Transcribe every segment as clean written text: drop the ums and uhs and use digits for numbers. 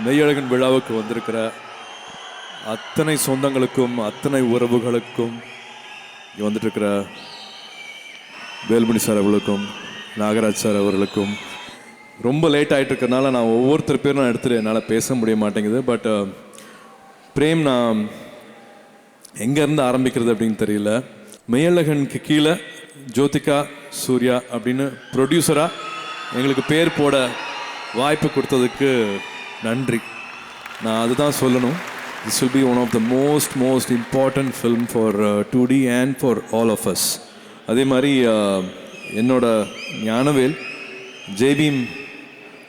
மெய்யழகன் விழாவுக்கு வந்திருக்கிற அத்தனை சொந்தங்களுக்கும் அத்தனை உறவுகளுக்கும் இங்கே வந்துட்டு இருக்கிற வேல்மணி சார் அவர்களுக்கும் நாகராஜ் சார் அவர்களுக்கும் ரொம்ப லேட் ஆகிட்டு இருக்கிறனால நான் ஒவ்வொருத்தர் பேரும் நான் எடுத்துகிட்டு என்னால் பேச முடிய மாட்டேங்குது. பட் பிரேம், நான் எங்கேருந்து ஆரம்பிக்கிறது அப்படின்னு தெரியல. மெய்யழகனுக்கு கீழே ஜோதிகா சூர்யா அப்படின்னு ப்ரொடியூசராக எங்களுக்கு பேர் போட வாய்ப்பு கொடுத்ததுக்கு நன்றி. நான் அதுதான் சொல்லணும். This will be one of the most important film for 2D and for all of us. அதே மாதிரி என்னோட ஞானவேல், ஜெய்பீம்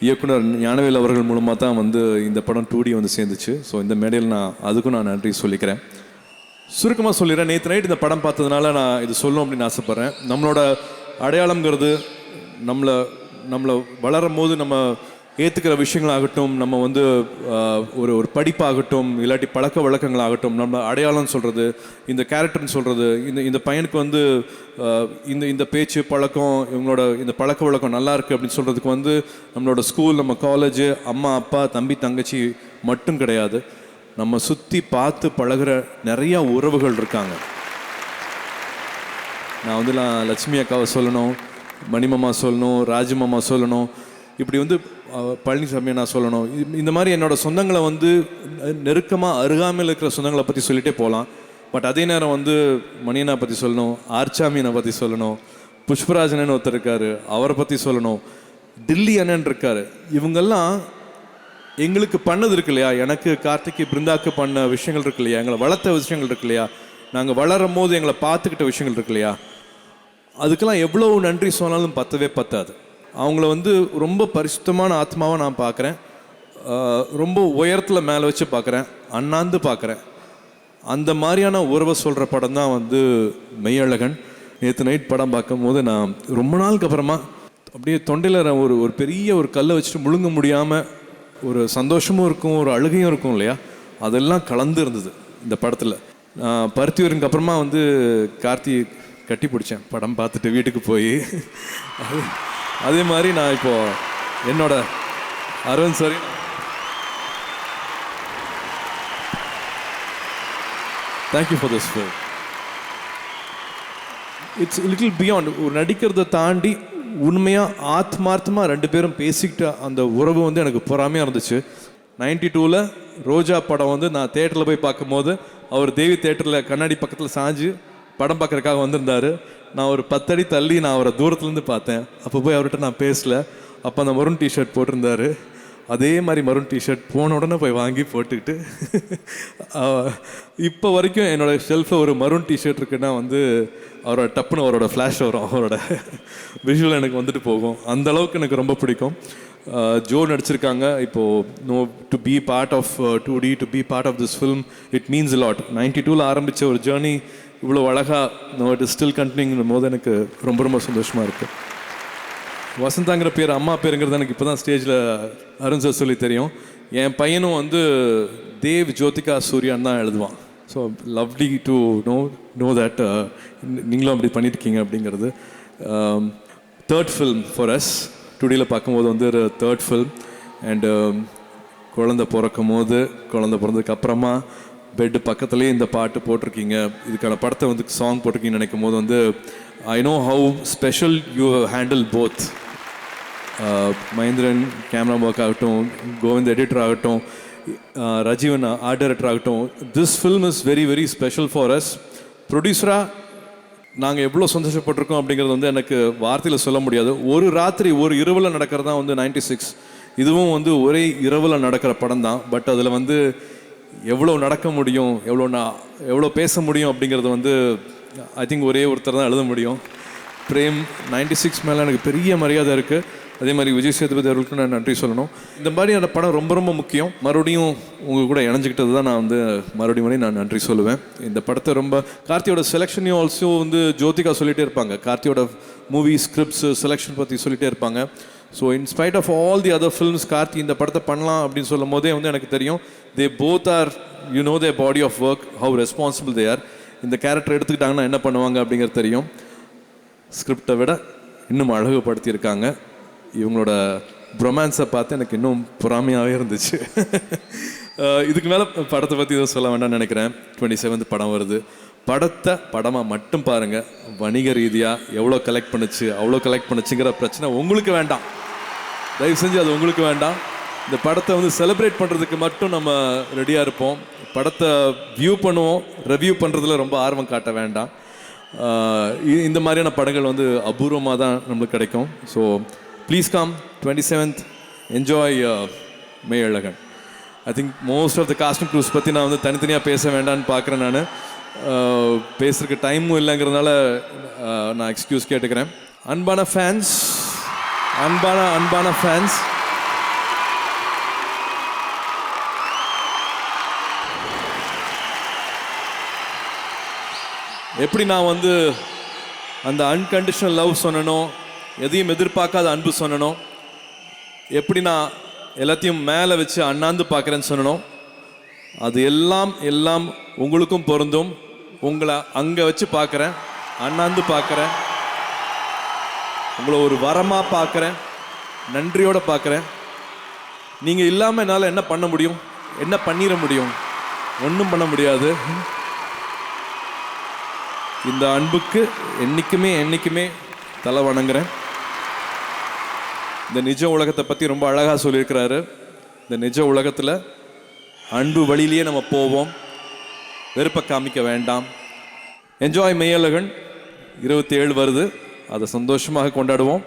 இயக்குனர் ஞானவேல் அவர்கள் மூலமாக தான் வந்து இந்த படம் 2D வந்து சேர்ந்துச்சு. ஸோ இந்த மேடையில் அதுக்கும் நான் நன்றி சொல்லிக்கிறேன். சுருக்கமாக சொல்லிடுறேன். நேற்று நைட் இந்த படம் பார்த்ததுனால நான் இது சொல்லணும் அப்படின்னு ஆசைப்பட்றேன். நம்மளோட அடையாளங்கிறது நம்மளை வளரும் போது நம்ம ஏற்றுக்கிற விஷயங்களாகட்டும், நம்ம வந்து ஒரு படிப்பாகட்டும், இல்லாட்டி பழக்க வழக்கங்களாகட்டும், நம்ம அடையாளம் சொல்கிறது, இந்த கேரக்டர்னு சொல்கிறது, இந்த பையனுக்கு வந்து இந்த பேச்சு பழக்கம், இவங்களோட இந்த பழக்க வழக்கம் நல்லா இருக்குது அப்படின்னு சொல்கிறதுக்கு வந்து நம்மளோட ஸ்கூல், நம்ம காலேஜு, அம்மா அப்பா தம்பி தங்கச்சி மட்டும் கிடையாது. நம்ம சுற்றி பார்த்து பழகிற நிறையா உறவுகள் இருக்காங்க. நான் வந்து லட்சுமி அக்காவை சொல்லணும், மணிமாமா சொல்லணும், ராஜமாமா சொல்லணும், இப்படி வந்து பழனிசாமியை நான் சொல்லணும். இந்த மாதிரி என்னோடய சொந்தங்களை வந்து நெருக்கமாக அருகாமையில் இருக்கிற சொந்தங்களை பற்றி சொல்லிகிட்டே போகலாம். பட் அதே நேரம் வந்து மணியனை பற்றி சொல்லணும், ஆர்ச்சாமியனை பற்றி சொல்லணும், புஷ்பராஜனன் ஒருத்தர் இருக்கார், அவரை பற்றி சொல்லணும், டில்லி அண்ணன் இருக்கார். இவங்கெல்லாம் எங்களுக்கு பண்ணது இருக்கு இல்லையா, எனக்கு கார்த்திக்கு பிருந்தாக்கு பண்ண விஷயங்கள் இருக்கு இல்லையா, எங்களை வளர்த்த விஷயங்கள் இருக்கு இல்லையா, நாங்கள் வளரும் போது எங்களை பார்த்துக்கிட்ட விஷயங்கள் இருக்கு இல்லையா, அதுக்கெல்லாம் எவ்வளோ நன்றி சொன்னாலும் பத்தவே பத்தாது. அவங்கள வந்து ரொம்ப பரிசுத்தமான ஆத்மாவை நான் பார்க்குறேன். ரொம்ப உயரத்தில் மேலே வச்சு பார்க்குறேன், அண்ணாந்து பார்க்குறேன். அந்த மாதிரியான உறவை சொல்கிற படம் தான் வந்து மெய்யழகன். நேற்று நைட் படம் பார்க்கும்போது நான் ரொம்ப நாளுக்கு அப்புறமா அப்படியே தொண்டையில் ஒரு பெரிய ஒரு கல்லை வச்சுட்டு முழுங்க முடியாமல் ஒரு சந்தோஷமும் இருக்கும், ஒரு அழுகையும் இருக்கும் இல்லையா, அதெல்லாம் கலந்து இருந்தது இந்த படத்தில். பருத்தியூருக்கு அப்புறமா வந்து கார்த்தி கட்டி பிடிச்சேன் படம் பார்த்துட்டு வீட்டுக்கு போய். அதே மாதிரி நான் இப்போது என்னோட அரவிந்த் சாரி thank you for this film. It's little beyond. ஒரு நடிக்கிறத தாண்டி உண்மையாக ஆத்மார்த்தமாக ரெண்டு பேரும் பேசிக்கிட்ட அந்த உறவு வந்து எனக்கு பொறாமையாக இருந்துச்சு. 92 ரோஜா படம் வந்து நான் தேட்டரில் போய் பார்க்கும்போது அவர் தேவி தேட்டரில் கண்ணாடி பக்கத்தில் சாஞ்சு படம் பார்க்குறதுக்காக வந்திருந்தார். நான் ஒரு 10 அடி தள்ளி நான் அவரை தூரத்துலேருந்து பார்த்தேன். அப்போ போய் அவர்கிட்ட நான் பேசலை. அப்போ அந்த மரூன் டிஷர்ட் போட்டிருந்தார். அதே மாதிரி மரூன் டிஷர்ட் போன உடனே போய் வாங்கி போட்டுக்கிட்டு இப்போ வரைக்கும் என்னோடய ஷெல்ஃபில் ஒரு மரூன் டிஷர்ட் இருக்குன்னா வந்து அவரோட டப்புன்னு அவரோட ஃப்ளாஷ் வரும், அவரோட விஷுவல் எனக்கு வந்துட்டு போகும். அந்த அளவுக்கு எனக்கு ரொம்ப பிடிக்கும். ஜோ நடிச்சிருக்காங்க. இப்போது to be part of 2D, to be part of this film, it means lot. 92 ஆரம்பித்த ஒரு ஜேர்னி இவ்வளோ அழகாக இட் இஸ் ஸ்டில் கண்டினியூங்கும் போது எனக்கு ரொம்ப சந்தோஷமாக இருக்குது. வசந்தாங்கிற பேர் அம்மா பேருங்கிறது எனக்கு இப்போ தான் ஸ்டேஜில் அருண் சார் சொல்லி தெரியும். என் பையனும் வந்து தேவ் ஜோதிகா சூர்யான்னு தான் எழுதுவான். So lovely to know that நீங்களும் அப்படி பண்ணியிருக்கீங்க அப்படிங்கிறது. Third film for us. 2Dயில் பார்க்கும்போது வந்து ஒரு தேர்ட் ஃபில்ம். அண்டு குழந்தை பிறந்ததுக்கு அப்புறமா பெட்டு பக்கத்துலேயே இந்த பாட்டு போட்டிருக்கீங்க. இதுக்கான படத்தை வந்து சாங் போட்டிருக்கீங்கன்னு நினைக்கும் போது வந்து I know how special you handle both. Mahendran camera work ஆகட்டும், கோவிந்த் எடிட்டர் ஆகட்டும், ரஜீவன் ஆர்ட் டைரக்டர் ஆகட்டும், this film is very special for us. ப்ரொடியூசராக நாங்கள் எவ்வளோ சந்தோஷப்பட்டிருக்கோம் அப்படிங்கிறது வந்து எனக்கு வார்த்தையில் சொல்ல முடியாது. ஒரு ராத்திரி ஒரு இரவில் நடக்கிறது தான் வந்து 96. இதுவும் வந்து ஒரே இரவில் நடக்கிற படம் தான். பட் அதில் வந்து எவ்வளோ நடக்க முடியும், எவ்வளோ பேச முடியும் அப்படிங்கிறது வந்து ஐ திங்க் ஒரே ஒருத்தர் தான் எழுத முடியும். பிரேம் 96 மேலே எனக்கு பெரிய மரியாதை இருக்குது. அதே மாதிரி விஜய் சேதுபதி அவர்களுக்கு நான் நன்றி சொல்லணும். இந்த மாதிரி அந்த படம் ரொம்ப முக்கியம். மறுபடியும் உங்கள் கூட இணைஞ்சிக்கிட்டது தான் நான் வந்து மறுபடியும் நான் நன்றி சொல்லுவேன். இந்த படத்தை ரொம்ப கார்த்தியோட செலெக்ஷனையும் ஆல்சோ வந்து ஜோதிகா சொல்லிகிட்டே இருப்பாங்க. கார்த்தியோட மூவி ஸ்கிரிப்ட்ஸ் செலெக்ஷன் பற்றி சொல்லிகிட்டே இருப்பாங்க. So in spite of all the other films Karthi இந்த படத்தை பண்ணலாம் அப்படின்னு சொல்லும் போதே வந்து எனக்கு தெரியும் they both are their body of work, how responsible they are. இந்த கேரக்டர் எடுத்துக்கிட்டாங்கன்னா என்ன பண்ணுவாங்க அப்படிங்கிறது தெரியும். ஸ்கிரிப்டை விட இன்னும் அழகுபடுத்தியிருக்காங்க. இவங்களோட ரொமான்ஸை பார்த்து எனக்கு இன்னும் பொறாமையாகவே இருந்துச்சு. இதுக்கு மேலே படத்தை பற்றி எதுவும் சொல்ல வேண்டாம்னு நினைக்கிறேன். 27th படம் வருது. படத்தை படமாக மட்டும் பாருங்கள். வணிக ரீதியாக எவ்வளோ கலெக்ட் பண்ணுச்சு அவ்வளோ கலெக்ட் பண்ணுச்சுங்கிற பிரச்சனை உங்களுக்கு வேண்டாம். தயவு செஞ்சு அது உங்களுக்கு வேண்டாம். இந்த படத்தை வந்து செலிப்ரேட் பண்ணுறதுக்கு மட்டும் நம்ம ரெடியாக இருப்போம். படத்தை வியூ பண்ணுவோம், ரிவ்யூ பண்ணுறதுல ரொம்ப ஆர்வம் காட்ட வேண்டாம். இந்த மாதிரியான படங்கள் வந்து அபூர்வமாக தான் நம்மளுக்கு கிடைக்கும். So please come 27th, enjoy Meiyazhagan. I think most of the casting crews பற்றி நான் வந்து தனித்தனியாக பேச வேண்டான்னு பார்க்குறேன். நான் பேசுறதுக்கு டைமும் இல்லைங்கிறதுனால நான் எக்ஸ்கியூஸ் கேட்டுக்கிறேன். அன்பான ஃபேன்ஸ், அன்பான ஃபேன்ஸ், எப்படி நான் வந்து அந்த அன்கண்டிஷனல் லவ் சொன்னனோ, எதையும் எதிர்பார்க்காத அன்பு சொன்னனோ, எப்படி நான் எல்லாத்தையும் மேலே வச்சு அண்ணாந்து பார்க்குறேன்னு சொன்னனோ, அது எல்லாம் உங்களுக்கும் பொருந்தும். உங்களை அங்கே வச்சு பார்க்குறேன், அண்ணாந்து பார்க்குறேன், உங்களை ஒரு வரமாக பார்க்குறேன், நன்றியோடு பார்க்குறேன். நீங்கள் இல்லாமல் என்னால் என்ன பண்ண முடியும்? என்ன பண்ணிட முடியும்? ஒன்றும் பண்ண முடியாது. இந்த அன்புக்கு என்றைக்குமே தலை வணங்குறேன். இந்த நிஜ உலகத்தை பற்றி ரொம்ப அழகாக சொல்லியிருக்கிறாரு. இந்த நிஜ உலகத்தில் அன்பு வழியிலேயே நம்ம போவோம், வெறுப்பை காமிக்க வேண்டாம். என்ஜாய் மெய்யழகன் 27 வருது, அதை சந்தோஷமாக கொண்டாடுவோம்.